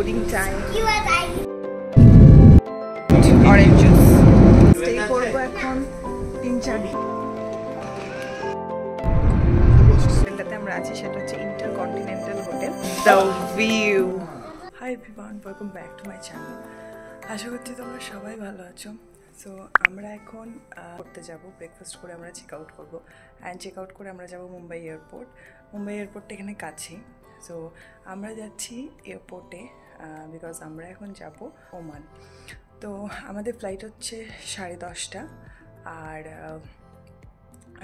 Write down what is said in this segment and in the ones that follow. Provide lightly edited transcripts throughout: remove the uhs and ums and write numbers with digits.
boarding time. Orange juice. Stay করব এখন 3-4 দিন। হোটেলটাতে আমরা আছি সেটা হচ্ছে Intercontinental hotel. The view. Hi everyone, welcome back to my channel. আশা করছি তোমরা সবাই ভালো আছো। সো আমরা এখন করতে যাব, ব্রেকফাস্ট করে আমরা চেক আউট করবো। অ্যান্ড চেক আউট করে আমরা যাব মুম্বাই এয়ারপোর্ট। মুম্বাই এয়ারপোর্টটা এখানে কাছেই। সো আমরা যাচ্ছি এয়ারপোর্টে বিকজ আমরা এখন যাব ওমান। তো আমাদের ফ্লাইট হচ্ছে 10:30, আর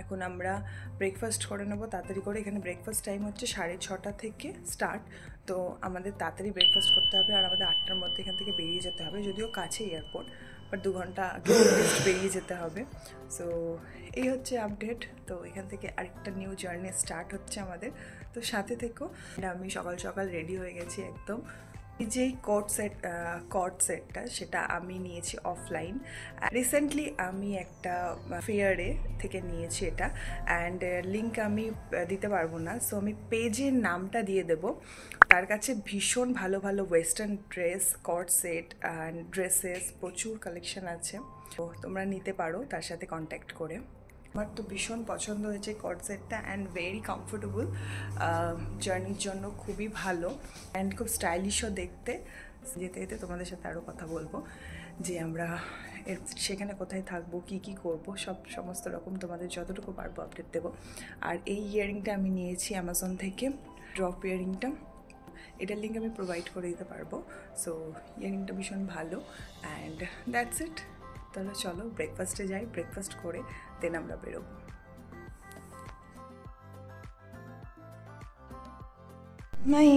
এখন আমরা ব্রেকফাস্ট করে নেবো তাড়াতাড়ি করে। এখানে ব্রেকফাস্ট টাইম হচ্ছে 6:30 থেকে স্টার্ট। তো আমাদের তাড়াতাড়ি ব্রেকফাস্ট করতে হবে, আর আমাদের 8টার মধ্যে এখান থেকে বেরিয়ে যেতে হবে। যদিও কাছে এয়ারপোর্ট, বাট 2 ঘন্টা আগে বেরিয়ে যেতে হবে। সো এই হচ্ছে আপডেট। তো এখান থেকে আরেকটা নিউ জার্নি স্টার্ট হচ্ছে আমাদের। তো সাথে থেকেও আমি সকাল সকাল রেডি হয়ে গেছি একদম। এই যে কর্ড সেটটা সেটা আমি নিয়েছি অফলাইন। রিসেন্টলি আমি একটা ফেয়ারে থেকে নিয়েছি এটা, অ্যান্ড লিঙ্ক আমি দিতে পারবো না। সো আমি পেজের নামটা দিয়ে দেব। তার কাছে ভীষণ ভালো ভালো western dress, cord set and dresses প্রচুর কালেকশন আছে। তো তোমরা নিতে পারো তার সাথে কন্ট্যাক্ট করে। আমার তো ভীষণ পছন্দ হয়েছে কর্ড সেটটা, অ্যান্ড ভেরি কমফোর্টেবল, জার্নির জন্য খুবই ভালো অ্যান্ড খুব স্টাইলিশও দেখতে। যেতে যেতে তোমাদের সাথে আরও কথা বলবো যে আমরা সেখানে কোথায় থাকবো, কি করব, সমস্ত রকম তোমাদের যতটুকু পারবো আপডেট দেবো। আর এই ইয়াররিংটা আমি নিয়েছি অ্যামাজন থেকে, ড্রপ ইয়াররিংটা। এটার লিঙ্ক আমি প্রোভাইড করে দিতে পারবো। সো ইয়াররিংটা ভীষণ ভালো, অ্যান্ড দ্যাটস ইট। তাহলে চলো ব্রেকফাস্টে যাই, ব্রেকফাস্ট করে দেন আমরা বেরোবো। মাই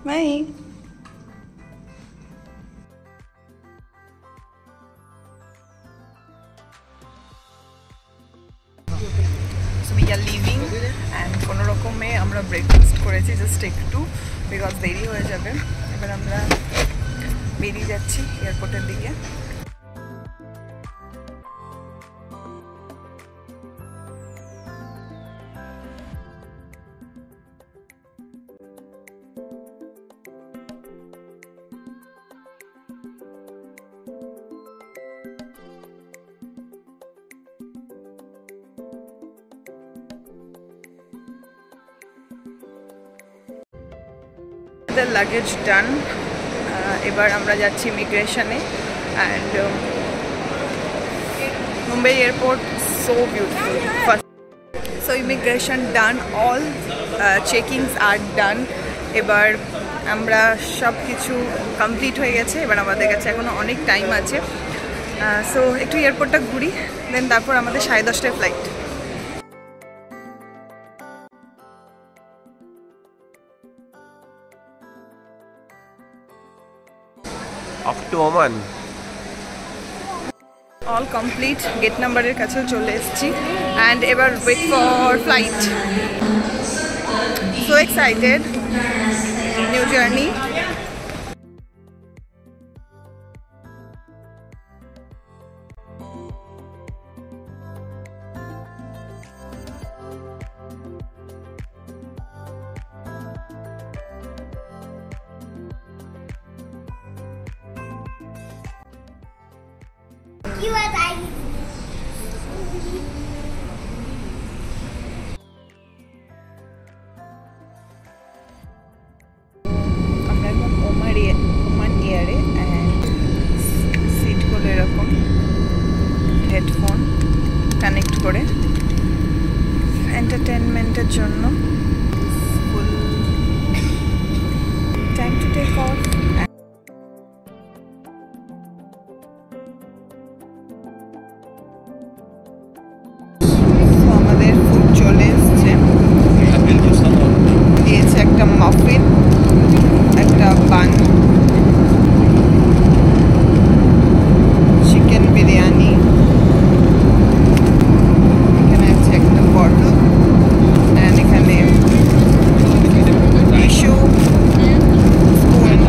মাই we are leaving and কোনো রকমে আমরা ব্রেকফাস্ট করেছি জাস্ট একটু, বিকজ দেরি হয়ে যাবে। এবার আমরা বেরিয়ে যাচ্ছি এয়ারপোর্টের দিকে। Luggage done. এবার আমরা যাচ্ছি ইমিগ্রেশনে, and Mumbai airport so beautiful. So immigration done, all checkings আর ডান। এবার আমরা সব কিছু কমপ্লিট হয়ে গেছে। এবার আমাদের কাছে এখনও অনেক টাইম আছে। সো একটু এয়ারপোর্টটা ঘুরি, দেন তারপর আমাদের 10:30টায় flight. Off to Oman. All complete, gate নাম্বারের কাছেও চলে এসেছি, অ্যান্ড এবার wait for flight. So excited, new journey. আমরা এখন ওমান এয়ারে, অ্যান্ড সিটগুলো এরকম হেডফোন কানেক্ট করে এন্টারটেনমেন্টের জন্য। Full time to take off. আমাদের ফুড চলে এসছে, দিয়েছে একটা মাফিন, একটা বান, চিকেন বিরিয়ানি, এখানে আছে একটা বটল, অ্যান্ড এখানে tissue, spoon,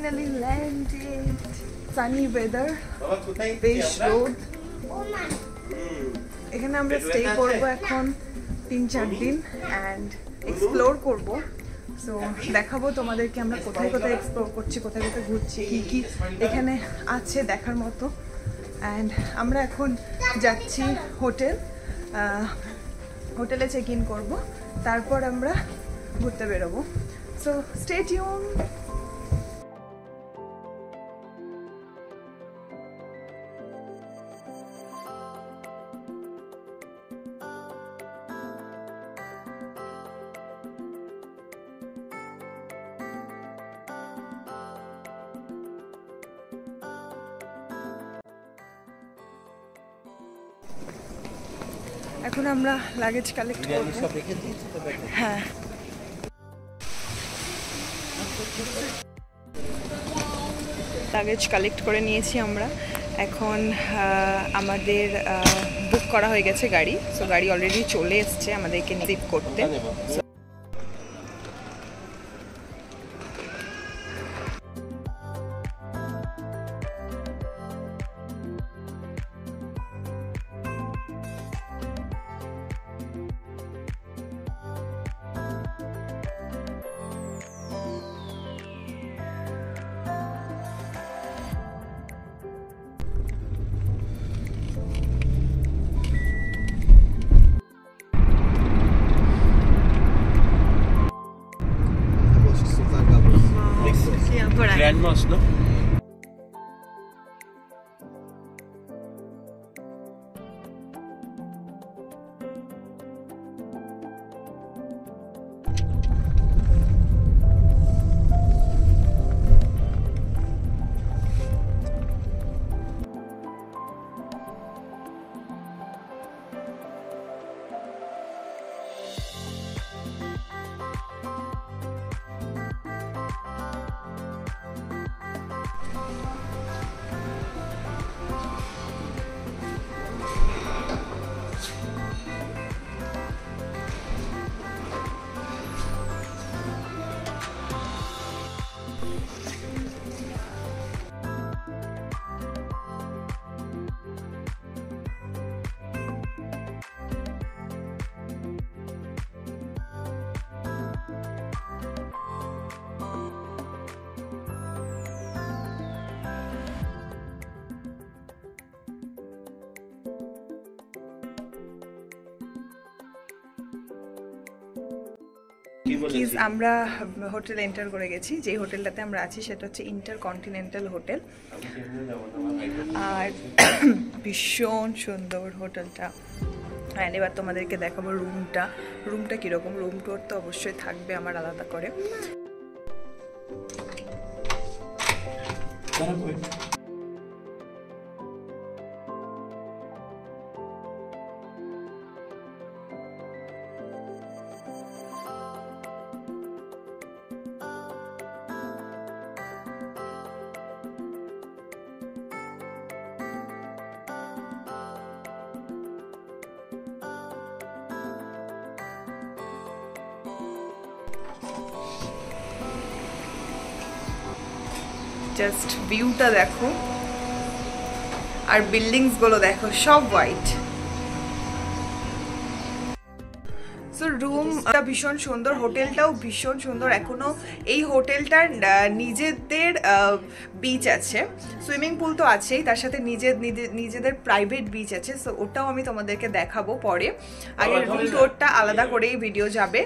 finally landed. Sunny weather, বেশ রোদ। এখানে আমরা স্টে করব এখন 3-4 দিন অ্যান্ড এক্সপ্লোর করব। সো দেখাবো তোমাদেরকে আমরা কোথায় কোথায় এক্সপ্লোর করছি, কোথায় কোথায় ঘুরছি, কী কী এখানে আছে দেখার মতো। অ্যান্ড আমরা এখন যাচ্ছি হোটেলে চেক ইন করবো, তারপর আমরা ঘুরতে বেরোবো। So stay tune. এখন আমরা লাগেজ কালেক্ট করব। হ্যাঁ, লাগেজ কালেক্ট করে নিয়েছি আমরা। এখন আমাদের বুক করা হয়ে গেছে গাড়ি। সো গাড়ি অলরেডি চলে এসছে আমাদেরকে রিসিভ করতে। Grandmas, no? আমরা হোটেল এন্টার করে গেছি। যে হোটেলটাতে আমরা আছি সেটা হচ্ছে ইন্টারকন্টিনেন্টাল হোটেল, আর ভীষণ সুন্দর হোটেলটা। অ্যান্ড এবার তোমাদেরকে দেখাবো রুমটা কীরকম। রুম টুর তো অবশ্যই থাকবে আমার আলাদা করে। জাস্ট ভিউটা দেখো, আর বিল্ডিংস গুলো দেখো, সব হোয়াইট। সো রুমটা ভীষণ সুন্দর, হোটেলটাও ভীষণ সুন্দর। এখনো এই হোটেলটার নিজেদের বিচ আছে, সুইমিং পুল তো আছেই, তার সাথে নিজেদের প্রাইভেট বিচ আছে। সো ওটাও আমি তোমাদেরকে দেখাবো পরে। আগে রুম টুরটা আলাদা করেই ভিডিও যাবে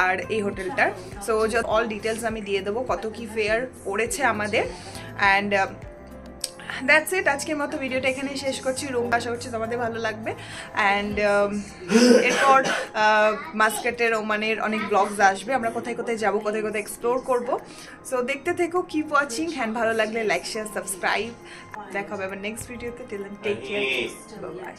আর এই হোটেলটার। সো অল ডিটেলস আমি দিয়ে দেবো, কত কি ফেয়ার পড়েছে আমাদের। অ্যান্ড দ্যাটস ইট, আজকের মতো ভিডিওটা এখানেই শেষ করছি। রুম আশা করছি তোমাদের ভালো লাগবে। অ্যান্ড এরপর মাস্কাটের, ওমানের অনেক ব্লগস আসবে, আমরা কোথায় কোথায় যাবো, কোথায় কোথায় এক্সপ্লোর করবো। সো দেখতে থেকো, কিপ ওয়াচিং। হ্যান্ড ভালো লাগলে লাইক, শেয়ার, সাবস্ক্রাইব। দেখা হবে আবার নেক্সট ভিডিওতে। Till then take care, bye by.